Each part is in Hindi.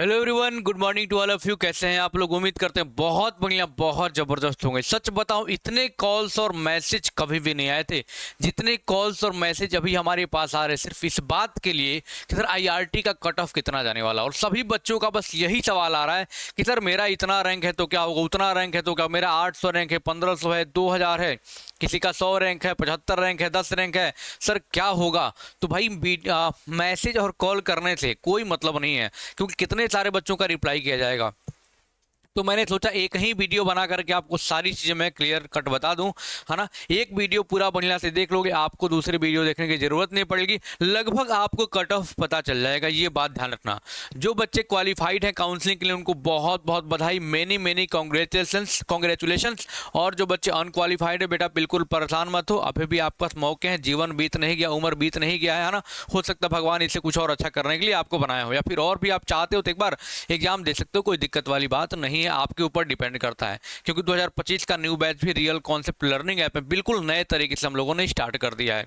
Hello everyone, good morning to all of you. कैसे हैं आप लोग? उम्मीद करते हैं बहुत बढ़िया, बहुत जबरदस्त होंगे। सच बताऊं, इतने कॉल्स और मैसेज कभी भी नहीं आए थे जितने कॉल्स और मैसेज अभी हमारे पास आ रहे हैं, सिर्फ इस बात के लिए कि सर आईआरटी का कट ऑफ कितना जाने वाला। और सभी बच्चों का बस यही सवाल आ रहा है कि सर मेरा इतना रैंक है तो क्या होगा, उतना रैंक है तो क्या, मेरा 800 रैंक है, 1500 है, 2000 है, किसी का 100 रैंक है, 75 रैंक है, 10 रैंक है, सर क्या होगा। तो भाई मैसेज और कॉल करने से कोई मतलब नहीं है, क्योंकि कितने सारे बच्चों का रिप्लाई किया जाएगा। तो मैंने सोचा एक ही वीडियो बना करके आपको सारी चीज़ें मैं क्लियर कट बता दूं, है ना। एक वीडियो पूरा बढ़िया से देख लोगे, आपको दूसरी वीडियो देखने की जरूरत नहीं पड़ेगी, लगभग आपको कट ऑफ पता चल जाएगा। ये बात ध्यान रखना। जो बच्चे क्वालिफाइड हैं काउंसलिंग के लिए उनको बहुत बहुत बधाई, मेनी मेनी कॉन्ग्रेचुलेशंस। और जो बच्चे अनक्वालिफाइड है बेटा, बिल्कुल परेशान मत हो, अभी भी आपके पास मौके हैं। जीवन बीत नहीं गया, उम्र बीत नहीं गया है ना। हो सकता है भगवान इससे कुछ और अच्छा करने के लिए आपको बनाया हो, या फिर और भी आप चाहते हो तो एक बार एग्जाम दे सकते हो, कोई दिक्कत वाली बात नहीं है। आपके ऊपर डिपेंड करता है, क्योंकि 2025 का न्यू बैच भी रियल कॉन्सेप्ट लर्निंग ऐप में बिल्कुल नए तरीके से हम लोगों ने स्टार्ट कर दिया है।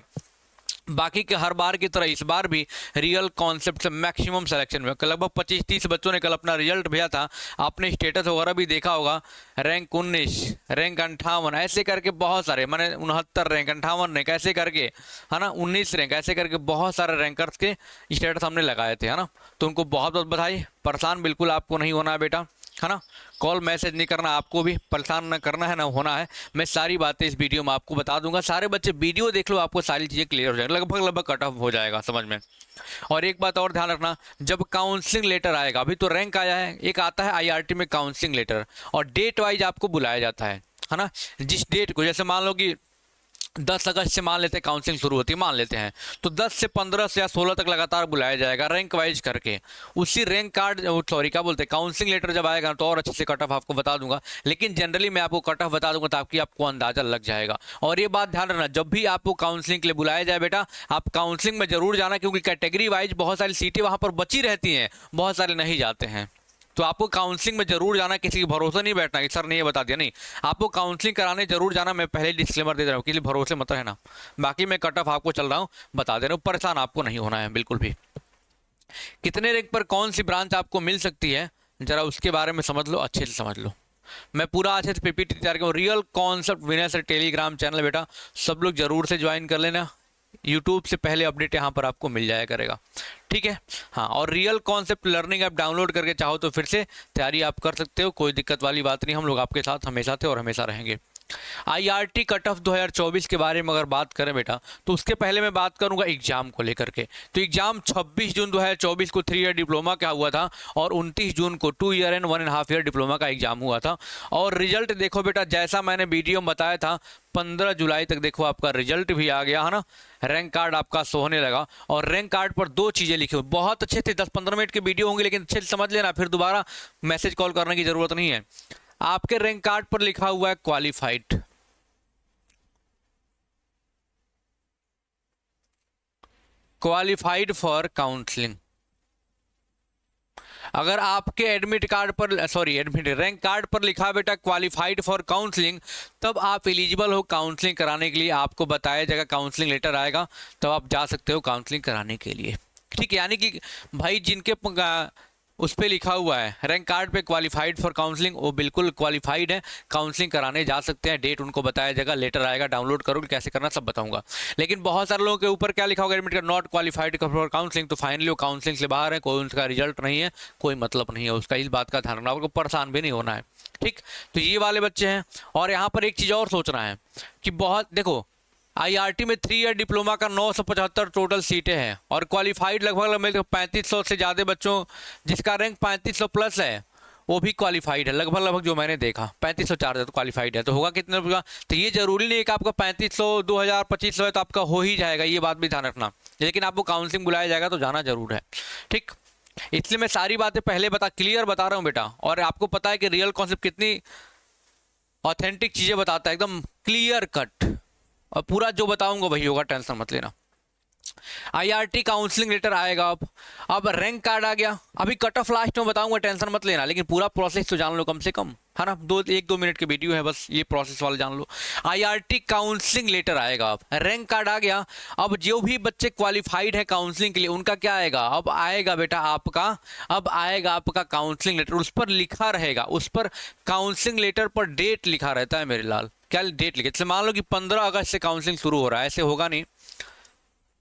बाकी के हर बार की तरह इस बार भी रियल कॉन्सेप्ट से मैक्सिमम सिलेक्शन में लगभग 25-30 बच्चों ने कल अपना रिजल्ट भेजा था। आपने स्टेटस वगैरह भी देखा होगा। रैंक 19, रैंक 58, ऐसे करके बहुत सारे, मैंने 69 रैंक, 58 रैंक, ऐसे करके, है ना, 19 रैंक, ऐसे करके बहुत सारे रैंकर्स के स्टेटस हमने लगाए थे, है ना। तो उनको बहुत बहुत बधाई। परेशान बिल्कुल आपको नहीं होना है बेटा, है ना। कॉल मैसेज नहीं करना, आपको भी परेशान ना करना है, ना होना है। मैं सारी बातें इस वीडियो में आपको बता दूंगा। सारे बच्चे वीडियो देख लो, आपको सारी चीज़ें क्लियर हो जाएगी, लगभग लगभग कट ऑफ हो जाएगा समझ में। और एक बात और ध्यान रखना, जब काउंसलिंग लेटर आएगा, अभी तो रैंक आया है, एक आता है आईआरटी में काउंसलिंग लेटर, और डेट वाइज आपको बुलाया जाता है ना। जिस डेट को, जैसे मान लो कि 10 अगस्त से मान लेते हैं काउंसलिंग शुरू होती है, मान लेते हैं, तो 10 से 15 से या 16 तक लगातार बुलाया जाएगा रैंक वाइज करके। उसी रैंक कार्ड, सॉरी क्या बोलते हैं, काउंसलिंग लेटर जब आएगा तो और अच्छे से कट ऑफ आपको बता दूंगा। लेकिन जनरली मैं आपको कट ऑफ बता दूंगा ताकि आपको अंदाजा लग जाएगा। और ये बात ध्यान रखना, जब भी आपको काउंसलिंग के लिए बुलाया जाए बेटा, आप काउंसलिंग में जरूर जाना, क्योंकि कैटेगरी वाइज बहुत सारी सीटें वहाँ पर बची रहती हैं, बहुत सारे नहीं जाते हैं। तो आपको काउंसलिंग में जरूर जाना, किसी के भरोसे नहीं बैठना कि सर ने ये बता दिया, नहीं, आपको काउंसलिंग कराने जरूर जाना। मैं पहले डिस्क्लेमर दे रहा हूँ, किसी भरोसे मत रहना। बाकी मैं कट ऑफ आपको चल रहा हूँ बता दे रहा हूँ, परेशान आपको नहीं होना है बिल्कुल भी। कितने रैंक पर कौन सी ब्रांच आपको मिल सकती है, जरा उसके बारे में समझ लो, अच्छे से समझ लो। मैं पूरा अच्छे से पीपीटी तैयार किया हूँ। रियल कॉन्सेप्ट विनर से टेलीग्राम चैनल बेटा, सब लोग जरूर से ज्वाइन कर लेना। यूट्यूब से पहले अपडेट यहाँ पर आपको मिल जाया करेगा, ठीक है। हाँ, और real concept learning app download करके चाहो तो फिर से तैयारी आप कर सकते हो, कोई दिक्कत वाली बात नहीं। हम लोग आपके साथ हमेशा थे और हमेशा रहेंगे। आईआरटी कट ऑफ 2024 के बारे में अगर बात करें बेटा, तो उसके पहले मैं बात करूंगा एग्जाम को लेकर के। तो एग्जाम 26 जून 2024 को 3 ईयर डिप्लोमा का हुआ था, और 29 जून को 2 ईयर एंड 1.5 ईयर डिप्लोमा का एग्जाम हुआ था। और रिजल्ट देखो बेटा, जैसा मैंने वीडियो में बताया था, 15 जुलाई तक देखो आपका रिजल्ट भी आ गया, है ना। रैंक कार्ड आपका शो होने लगा, और रैंक कार्ड पर 2 चीज़ें लिखी हुई, बहुत अच्छे थे, 10-15 मिनट के वीडियो होंगे, लेकिन अच्छे से समझ लेना, फिर दोबारा मैसेज कॉल करने की जरूरत नहीं है। आपके रैंक कार्ड पर लिखा हुआ है क्वालिफाइड, क्वालिफाइड फॉर काउंसलिंग। अगर आपके एडमिट कार्ड पर, सॉरी एडमिट रैंक कार्ड पर लिखा बेटा क्वालिफाइड फॉर काउंसलिंग, तब आप एलिजिबल हो काउंसलिंग कराने के लिए। आपको बताया जाएगा, काउंसलिंग लेटर आएगा, तब आप जा सकते हो काउंसलिंग कराने के लिए, ठीक है। यानी कि भाई जिनके उस पर लिखा हुआ है रैंक कार्ड पे क्वालिफाइड फॉर काउंसलिंग, वो बिल्कुल क्वालिफाइड है, काउंसलिंग कराने जा सकते हैं। डेट उनको बताया जाएगा, लेटर आएगा, डाउनलोड करोगे, कैसे करना सब बताऊंगा। लेकिन बहुत सारे लोगों के ऊपर क्या लिखा होगा, admit card not qualified for counselling, तो फाइनली वो काउंसलिंग से बाहर है, कोई उनका रिजल्ट नहीं है, कोई मतलब नहीं है उसका। इस बात का ध्यान रखना, आपको परेशान भी नहीं होना है, ठीक। तो ये वाले बच्चे हैं। और यहाँ पर एक चीज़ और सोचना है कि बहुत देखो, आईआरटी में 3 ईयर डिप्लोमा का 975 टोटल सीटें हैं, और क्वालिफाइड लगभग 3500 से ज़्यादा बच्चों, जिसका रैंक 3500 प्लस है, वो भी क्वालिफाइड है लगभग लगभग। जो मैंने देखा 3504 है तो क्वालिफाइड है, तो होगा कितने रुपये का। तो ये जरूरी नहीं है कि आपका 3500, 2000, 2500 है तो आपका हो ही जाएगा, ये बात भी ध्यान रखना। लेकिन आपको काउंसलिंग बुलाया जाएगा तो जाना जरूर है, ठीक। इसलिए मैं सारी बातें पहले क्लियर बता रहा हूँ बेटा। और आपको पता है कि रियल कॉन्सेप्ट कितनी ऑथेंटिक चीज़ें बताता है, एकदम क्लियर कट, और पूरा जो बताऊंगा वही होगा, टेंशन मत लेना। आईआरटी काउंसलिंग लेटर आएगा, अब रैंक कार्ड आ गया, अभी कट ऑफ लास्ट में बताऊंगा, टेंशन मत लेना, लेकिन पूरा प्रोसेस तो जान लो कम से कम, है ना। 1-2 मिनट की वीडियो है, बस ये प्रोसेस वाला जान लो। आईआरटी काउंसलिंग लेटर आएगा, अब रैंक कार्ड आ गया। अब जो भी बच्चे क्वालिफाइड है काउंसलिंग के लिए उनका क्या आएगा, अब आएगा बेटा आपका, अब आएगा आपका काउंसलिंग लेटर। उस पर लिखा रहेगा, उस पर काउंसलिंग लेटर पर डेट लिखा रहता है मेरे लाल। क्या डेट लिखे, जैसे मान लो कि 15 अगस्त से काउंसलिंग शुरू हो रहा है, ऐसे होगा नहीं,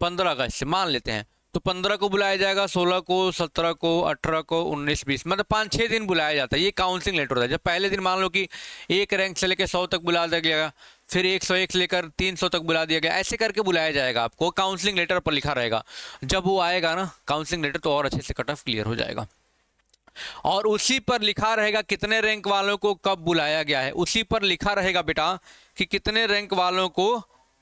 15 अगस्त से मान लेते हैं, तो 15 को बुलाया जाएगा, 16 को, 17 को, 18 को, 19, 20, मतलब 5-6 दिन बुलाया जाता है। ये काउंसलिंग लेटर होता है। जब पहले दिन मान लो कि 1 रैंक से लेकर 100 तक बुला दिया गया, फिर 101 से लेकर 300 तक बुला दिया गया, ऐसे करके बुलाया जाएगा आपको। काउंसलिंग लेटर पर लिखा रहेगा। जब वो आएगा ना काउंसलिंग लेटर, तो और अच्छे से कट ऑफ क्लियर हो जाएगा। और उसी पर लिखा रहेगा कितने रैंक वालों को कब बुलाया गया है। उसी पर लिखा रहेगा बेटा कि कितने रैंक वालों को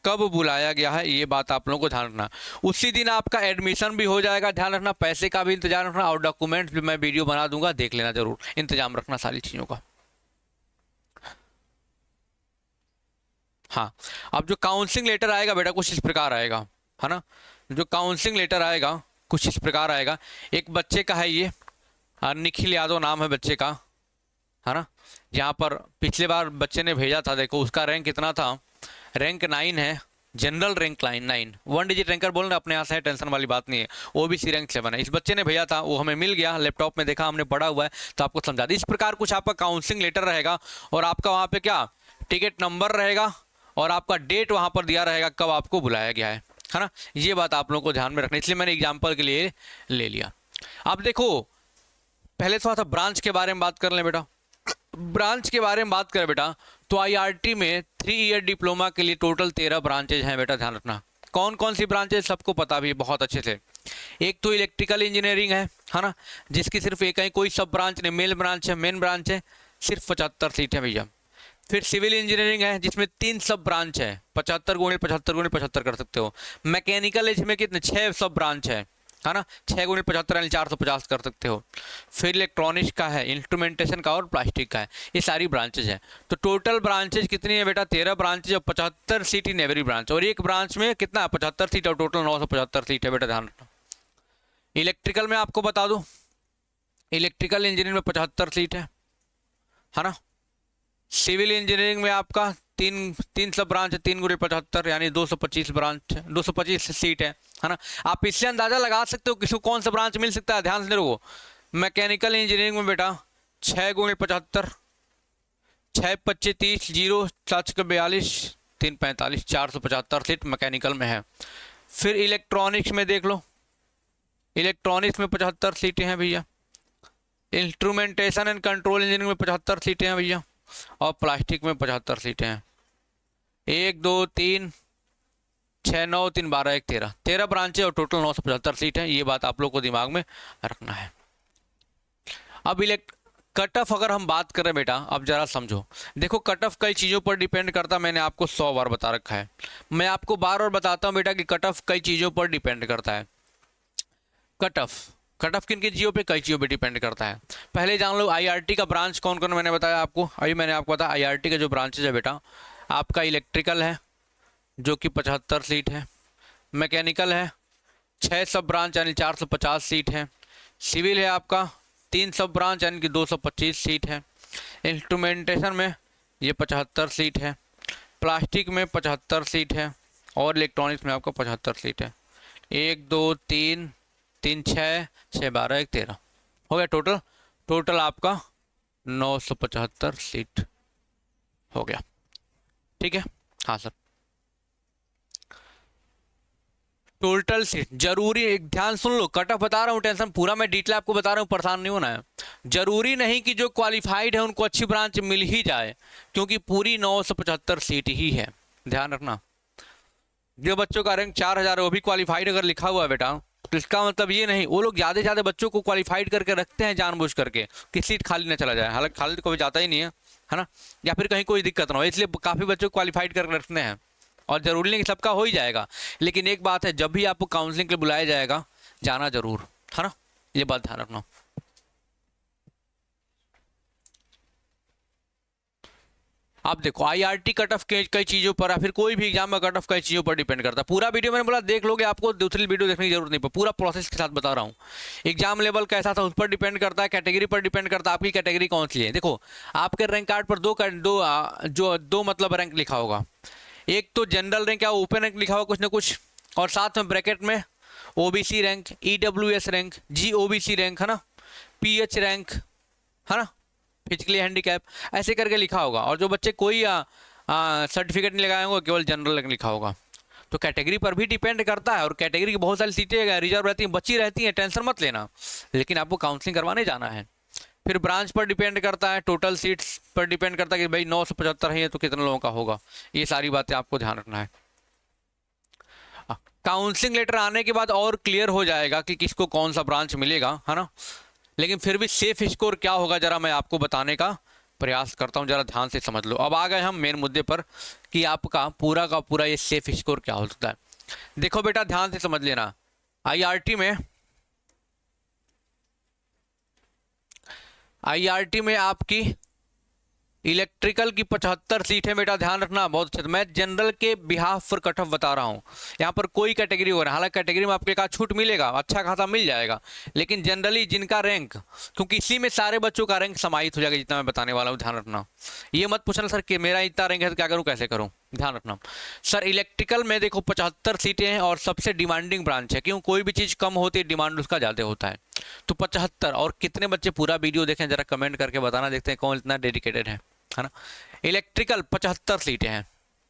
कब बुलाया गया है। ये बात आप लोगों को ध्यान रखना। उसी दिन आपका एडमिशन भी हो जाएगा, ध्यान रखना। पैसे का भी इंतजाम रखना, और डॉक्यूमेंट्स भी मैं वीडियो बना दूंगा, देख लेना जरूर, इंतजाम रखना सारी चीजों का। हाँ, अब जो काउंसलिंग लेटर आएगा बेटा कुछ इस प्रकार आएगा, है ना। जो काउंसलिंग लेटर आएगा कुछ इस प्रकार आएगा। एक बच्चे का है ये, निखिल यादव नाम है बच्चे का, है ना। यहाँ पर पिछले बार बच्चे ने भेजा था, देखो उसका रैंक कितना था, रैंक 9 है, general rank line 9, 1 digit ranker बोल रहे अपने यहाँ से, टेंशन वाली बात नहीं है। ओबीसी रैंक 7 है। इस बच्चे ने भेजा था, वो हमें मिल गया, लैपटॉप में देखा हमने, पढ़ा हुआ है, तो आपको समझा दी। इस प्रकार कुछ आपका काउंसलिंग लेटर रहेगा, और आपका वहाँ पे क्या टिकट नंबर रहेगा, और आपका डेट वहाँ पर दिया रहेगा कब आपको बुलाया गया है ना। ये बात आप लोगों को ध्यान में रखना, इसलिए मैंने एग्जाम्पल के लिए ले लिया। अब देखो पहले थोड़ा सा ब्रांच के बारे में बात कर लें बेटा। ब्रांच के बारे में बात करें बेटा, तो आईआरटी में 3 ईयर डिप्लोमा के लिए टोटल 13 ब्रांचेज हैं बेटा, ध्यान रखना। कौन कौन सी ब्रांचेज सबको पता भी है बहुत अच्छे से। एक तो इलेक्ट्रिकल इंजीनियरिंग है ना, जिसकी सिर्फ एक है, कोई सब ब्रांच नहीं, मेन ब्रांच है, मेन ब्रांच है, सिर्फ 75 सीट है भैया। फिर सिविल इंजीनियरिंग है जिसमें 3 सब ब्रांच है, 75 गुणे 75 गुणे 75 कर सकते हो। मैकेनिकल है जिसमें कितने 6 सब ब्रांच है ना, 6 गुणे 75 यानी 450 कर सकते हो। फिर इलेक्ट्रॉनिक्स का है, इंस्ट्रूमेंटेशन का और प्लास्टिक का है, ये सारी ब्रांचेज हैं। तो टोटल ब्रांचेज कितनी है बेटा, 13 ब्रांचेज और 75 सीट इन एवरी ब्रांच। और एक ब्रांच में कितना 75 सीट और टोटल 975 सीट है बेटा, ध्यान रखना। इलेक्ट्रिकल में आपको बता दूं, इलेक्ट्रिकल इंजीनियरिंग में 75 सीट है ना। सिविल इंजीनियरिंग में आपका तीन सब ब्रांच है, 3 गुणे 75 यानी 225 ब्रांच, 225 सीट है ना। आप इससे अंदाजा लगा सकते हो किसी को कौन सा ब्रांच मिल सकता है, ध्यान से देखो। मैकेनिकल इंजीनियरिंग में बेटा 6 गुणे 75, 6 25 30, 0 7 42, 3 45, 475 सीट मैकेनिकल में है। फिर इलेक्ट्रॉनिक्स में देख लो, इलेक्ट्रॉनिक्स में 75 सीटें हैं भैया। इंस्ट्रूमेंटेशन एंड कंट्रोल इंजीनियरिंग में 75 सीटें हैं भैया, और प्लास्टिक में 75 सीटें हैं। 1 2 3 6 9 3 12 1 13, 13 ब्रांचें और टोटल 975 सीट हैं। ये बात आप लोग को दिमाग में रखना है। अब कट ऑफ अगर हम बात करें बेटा, अब जरा समझो, देखो कट ऑफ कई चीज़ों पर डिपेंड करता, मैंने आपको 100 बार बता रखा है, मैं आपको बार बार बताता हूँ बेटा कि कट ऑफ कई चीज़ों पर डिपेंड करता है। कट ऑफ किन किन चीज़ों पे, कई चीज़ों पे डिपेंड करता है। पहले जान लो आईआरटी का ब्रांच कौन कौन, मैंने बताया आपको, अभी मैंने आपको बताया आईआरटी का जो ब्रांचेज है बेटा, आपका इलेक्ट्रिकल है जो कि 75 सीट है, मैकेनिकल है 6 सब ब्रांच यानी 450 सीट है, सिविल है आपका 3 सब ब्रांच यानी कि 225 सीट है, इंस्ट्रूमेंटेशन में ये 75 सीट है, प्लास्टिक में 75 सीट है, और इलेक्ट्रॉनिक्स में आपका 75 सीट है। 1 2 3 3 6 6 12 1 13 हो गया टोटल आपका 975 सीट हो गया, ठीक है। हाँ सर, टोटल सीट जरूरी, एक ध्यान सुन लो, कट ऑफ बता रहा हूँ, टेंशन पूरा मैं डिटेल आपको बता रहा हूँ, परेशान नहीं होना है। जरूरी नहीं कि जो क्वालिफाइड है उनको अच्छी ब्रांच मिल ही जाए, क्योंकि पूरी 975 सीट ही है, ध्यान रखना। जो बच्चों का रैंक 4000 है वो भी क्वालिफाइड अगर लिखा हुआ है बेटा, तो इसका मतलब ये नहीं, वो लोग ज़्यादा से ज़्यादा बच्चों को क्वालिफाइड करके रखते हैं जानबूझ करके कि सीट खाली ना चला जाए, हालांकि खाली तो कभी जाता ही नहीं है ना, या फिर कहीं कोई दिक्कत ना हो, इसलिए काफ़ी बच्चों को क्वालिफाइड करके रखते हैं। और जरूरी नहीं कि सबका हो ही जाएगा, लेकिन एक बात है, जब भी आपको काउंसलिंग के लिए बुलाया जाएगा जाना जरूर, है ना, ये बात ध्यान रखना। आप देखो आईआरटी कट ऑफ कई चीज़ों पर या फिर कोई भी एग्जाम में कट ऑफ कई चीज़ों पर डिपेंड करता है। पूरा वीडियो मैंने बोला देख लोगे, आपको दूसरी वीडियो देखने की जरूरत नहीं, पूरा प्रोसेस के साथ बता रहा हूँ। एग्जाम लेवल कैसा था उस पर डिपेंड करता है, कैटेगरी पर डिपेंड करता है, आपकी कैटेगरी कौन सी है। देखो आपके रैंक कार्ड पर दो मतलब रैंक लिखा होगा, एक तो जनरल रैंक या ओपन रैंक लिखा होगा कुछ ना कुछ, और साथ में ब्रैकेट में OBC rank, EWS rank, GOBC rank है ना, पीएच रैंक है ना, फिजिकली हैंडीकैप, ऐसे करके लिखा होगा। और जो बच्चे कोई सर्टिफिकेट नहीं लगाए होंगे, केवल जनरल रैंक लिखा होगा। तो कैटेगरी पर भी डिपेंड करता है, और कैटेगरी की बहुत सारी सीटें रिजर्व रहती हैं, बची रहती हैं, टेंशन मत लेना, लेकिन आपको काउंसलिंग करवाने जाना है। फिर ब्रांच पर डिपेंड करता है, टोटल सीट्स पर डिपेंड करता है कि भाई 975 है तो कितने लोगों का होगा, ये सारी बातें आपको ध्यान रखना है। काउंसलिंग लेटर आने के बाद और क्लियर हो जाएगा कि किसको कौन सा ब्रांच मिलेगा, है ना। लेकिन फिर भी सेफ स्कोर क्या होगा जरा मैं आपको बताने का प्रयास करता हूं, जरा ध्यान से समझ लो। अब आ गए हम मेन मुद्दे पर कि आपका पूरा का पूरा ये सेफ स्कोर क्या हो सकता है। देखो बेटा ध्यान से समझ लेना, आईआरटी में आपकी इलेक्ट्रिकल की 75 सीट है बेटा, ध्यान रखना बहुत अच्छे। मैं जनरल के बिहाफ पर कट ऑफ बता रहा हूँ, यहाँ पर कोई कैटेगरी हो रहा है, हालांकि कैटेगरी में आपके का छूट मिलेगा, अच्छा खासा मिल जाएगा, लेकिन जनरली जिनका रैंक, क्योंकि इसी में सारे बच्चों का रैंक समाहित हो जाएगा जितना मैं बताने वाला हूँ, ध्यान रखना। ये मत पूछना सर कि मेरा इतना रैंक है तो क्या करूँ कैसे करूँ, ध्यान रखना। सर इलेक्ट्रिकल में देखो 75 सीटें हैं और सबसे डिमांडिंग ब्रांच है, क्यों, कोई भी चीज़ कम होती है डिमांड उसका ज़्यादा होता है। तो 75, और कितने बच्चे पूरा वीडियो देखें जरा कमेंट करके बताना, देखते हैं कौन इतना डेडिकेटेड है ना। इलेक्ट्रिकल 75 सीटें हैं,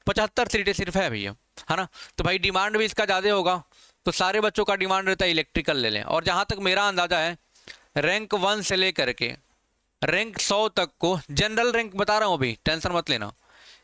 75 सीटें सिर्फ है भैया, है ना। तो भाई डिमांड भी इसका ज़्यादा होगा, तो सारे बच्चों का डिमांड रहता है इलेक्ट्रिकल ले लें। और जहाँ तक मेरा अंदाज़ा है रैंक 1 से लेकर के रैंक 100 तक को, जनरल रैंक बता रहा हूँ अभी, टेंशन मत लेना,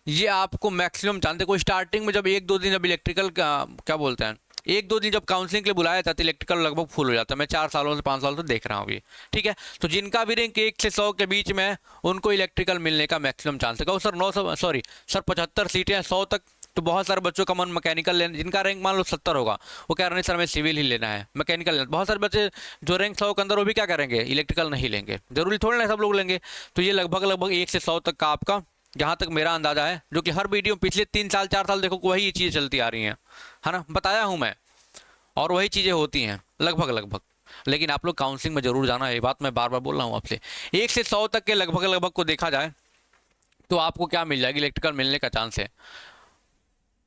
ये आपको मैक्सिमम जानते को स्टार्टिंग में जब 1-2 दिन जब इलेक्ट्रिकल का क्या बोलते हैं, 1-2 दिन जब काउंसलिंग के लिए बुलाया था तो इलेक्ट्रिकल लगभग फुल हो जाता है। मैं 4 सालों से 5 साल से देख रहा हूँ ये, ठीक है। तो जिनका भी रैंक 1 से 100 के बीच में है उनको इलेक्ट्रिकल मिलने का मैक्सिमम चांस है। सर 75 सीटें हैं 100 तक, तो बहुत सारे बच्चों का मन मैकेनिकल लेना, जिनका रैंक मान लो 70 होगा, वो कह रहे हैं सर मैं सिविल ही लेना है, मैकेनिकल लेना। बहुत सारे बच्चे जो रैंक 100 के अंदर वो भी क्या करेंगे, इलेक्ट्रिकल नहीं लेंगे, जरूरी थोड़ी ना सब लोग लेंगे। तो ये लगभग 1 से 100 तक का आपका, जहाँ तक मेरा अंदाजा है, जो कि हर वीडियो पिछले 3 साल 4 साल देखो वही चीज़ें चलती आ रही हैं, है ना, बताया हूँ मैं, और वही चीज़ें होती हैं लगभग। लेकिन आप लोग काउंसलिंग में जरूर जाना है, ये बात मैं बार बार बोल रहा हूँ आपसे। 1 से 100 तक के लगभग को देखा जाए तो आपको क्या मिल जाएगी, इलेक्ट्रिकल मिलने का चांस है।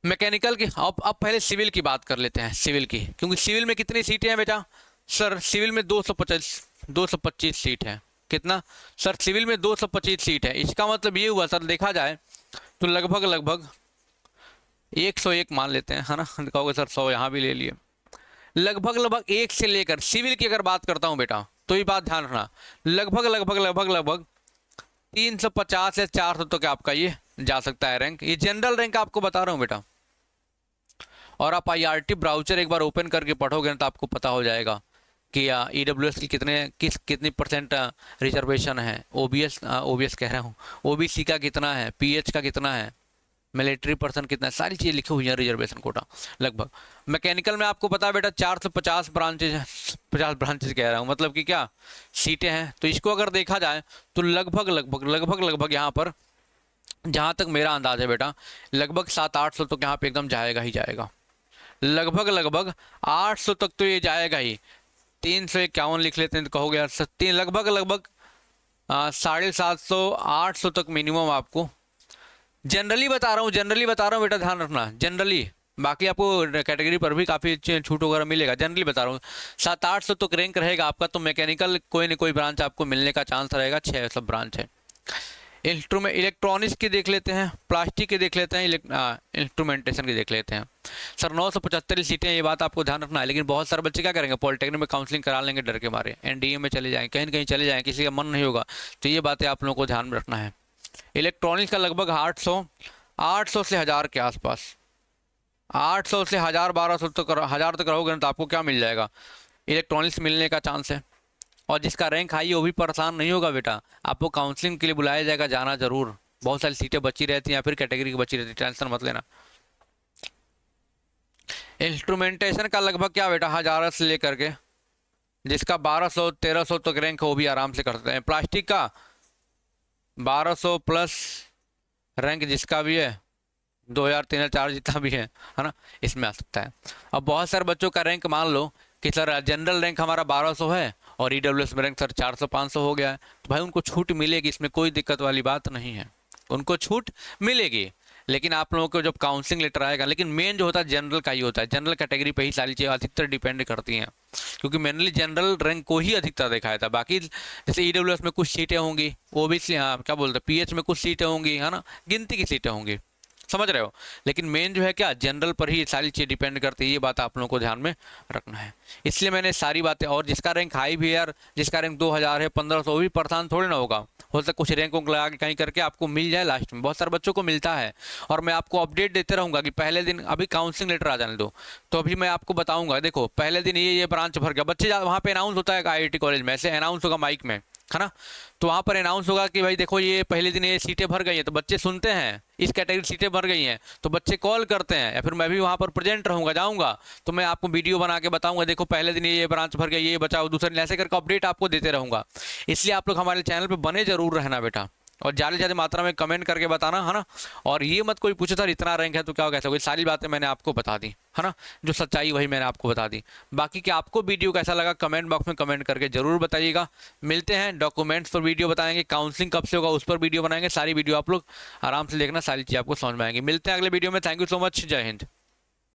मैकेनिकल की अब पहले सिविल की बात कर लेते हैं, सिविल की, क्योंकि सिविल में कितनी सीटें हैं बेटा, सर सिविल में 225 सीट है। कितना सर, सिविल में 225 सीट है। इसका मतलब ये हुआ सर, देखा जाए तो लगभग 101 मान लेते हैं, है ना, कहोगे सर 100 यहाँ भी ले लिए, लगभग 1 से लेकर, सिविल की अगर बात करता हूँ बेटा तो ये बात ध्यान रखना, लगभग 350 या 400 तक आपका ये जा सकता है रैंक। ये जनरल रैंक आपको बता रहा हूँ बेटा, और आप आईआरटी ब्राउचर एक बार ओपन करके पढ़ोगे ना तो आपको पता हो जाएगा कि ईडब्ल्यूएस की कितनी परसेंट रिजर्वेशन है, ओबीएस कह रहा हूँ, ओबीसी का कितना है, पीएच का कितना है, मिलिट्री पर्सन कितना है, सारी चीज़ें लिखी हुई हैं, रिजर्वेशन कोटा लगभग। मैकेनिकल में आपको पता है बेटा 450 ब्रांचेज हैं, 50 ब्रांचेज कह रहा हूँ, मतलब कि क्या सीटें हैं। तो इसको अगर देखा जाए तो लगभग यहाँ पर, जहाँ तक मेरा अंदाज़ है बेटा, लगभग 700-800 तक यहाँ पे एकदम जाएगा ही जाएगा, लगभग 800 तक तो ये जाएगा ही। 351 लिख लेते हैं तो कहोगे यार सत्ती, लगभग 750-800 तक मिनिमम आपको, जनरली बता रहा हूँ बेटा, ध्यान रखना जनरली, बाकी आपको कैटेगरी पर भी काफ़ी छूट वगैरह मिलेगा, जनरली बता रहा हूँ 700-800 तक रैंक रहेगा आपका। तो मैकेनिकल कोई ना कोई ब्रांच आपको मिलने का चांस रहेगा, 6 सब ब्रांच है। इलेक्ट्रॉनिक्स की देख लेते हैं, प्लास्टिक की देख लेते हैं, इंस्ट्रूमेंटेशन की देख लेते हैं। सर 975 सीटें, ये बात आपको ध्यान रखना है। लेकिन बहुत सारे बच्चे क्या करेंगे, पॉलिटेक्निक में काउंसलिंग करा लेंगे डर के मारे, एनडीए में चले जाएंगे, कहीं ना कहीं चले जाएंगे, किसी का मन नहीं होगा। तो ये बातें आप लोगों को ध्यान में रखना है। इलेक्ट्रॉनिक्स का लगभग 800 से 1000 के आसपास, 800 से 1000-1200 तक, 1000 तक रहोगे ना तो आपको क्या मिल जाएगा, इलेक्ट्रॉनिक्स मिलने का चांस है। और जिसका रैंक हाई है वो भी परेशान नहीं होगा बेटा, आपको काउंसलिंग के लिए बुलाया जाएगा, जाना जरूर, बहुत सारी सीटें बची रहती हैं या फिर कैटेगरी की बची रहती है, टेंशन मत लेना। इंस्ट्रूमेंटेशन का लगभग क्या बेटा 1000 से लेकर के जिसका 1200-1300 तक रैंक है वो भी आराम से कर सकते हैं। प्लास्टिक का 1200 प्लस रैंक जिसका भी है 2000 3000 जितना भी है ना, इसमें आ सकता है। अब बहुत सारे बच्चों का रैंक मान लो कि सर जनरल रैंक हमारा 1200 है और ईडब्ल्यूएस में रैंक सर 400 500 हो गया है, तो भाई उनको छूट मिलेगी, इसमें कोई दिक्कत वाली बात नहीं है, उनको छूट मिलेगी। लेकिन आप लोगों को जब काउंसलिंग लेटर आएगा, लेकिन मेन जो होता है जनरल का ही होता है, जनरल कैटेगरी पे ही सारी चीज़ें अधिकतर डिपेंड करती हैं, क्योंकि मेनली जनरल रैंक को ही अधिकतर देखा जाता है। बाकी जैसे ईडब्ल्यूएस में कुछ सीटें होंगी, ओबीसी हाँ क्या बोलते हैं पीएच में कुछ सीटें होंगी, है ना, गिनती की सीटें होंगी, समझ रहे हो। लेकिन मेन जो है क्या, जनरल पर ही सारी चीज़ डिपेंड करती है, ये बात आप लोगों को ध्यान में रखना है। इसलिए मैंने सारी बातें, और जिसका रैंक हाई भी है यार, जिसका रैंक 2000 है 1500, वो भी परेशान थोड़ी ना होगा, हो सकता है कुछ रैंक लगा के कहीं करके आपको मिल जाए, लास्ट में बहुत सारे बच्चों को मिलता है। और मैं आपको अपडेट देते रहूंगा कि पहले दिन, अभी काउंसलिंग लेटर आ जाने दो, तो अभी मैं आपको बताऊंगा, देखो पहले दिन ये ब्रांच भर गया, बच्चे वहाँ पे अनाउंस होता है आईआईटी कॉलेज में, ऐसे अनाउंस होगा माइक में, है ना, तो वहाँ पर अनाउंस होगा कि भाई देखो ये पहले दिन ये सीटें भर गई हैं, तो बच्चे सुनते हैं इस कैटेगरी सीटें भर गई हैं, तो बच्चे कॉल करते हैं, या फिर मैं भी वहाँ पर प्रेजेंट रहूँगा, जाऊँगा, तो मैं आपको वीडियो बना के बताऊँगा, देखो पहले दिन ये ब्रांच भर गई, ये बचाओ, दूसरे दिन, ऐसे करके अपडेट आपको देते रहूँगा। इसलिए आप लोग हमारे चैनल पर बने जरूर रहना बेटा, और ज़्यादा से ज़्यादा मात्रा में कमेंट करके बताना, है ना। और ये मत कोई पूछे सर इतना रैंक है तो क्या कैसा, कोई सारी बातें मैंने आपको बता दी, है ना, जो सच्चाई वही मैंने आपको बता दी। बाकी कि आपको वीडियो कैसा लगा कमेंट बॉक्स में कमेंट करके जरूर बताइएगा। मिलते हैं, डॉक्यूमेंट्स पर वीडियो बताएंगे, काउंसलिंग कब से होगा उस पर वीडियो बनाएंगे, सारी वीडियो आप लोग आराम से देखना, सारी चीज़ आपको समझ में आएंगी। मिलते हैं अगले वीडियो में, थैंक यू सो मच, जय हिंद।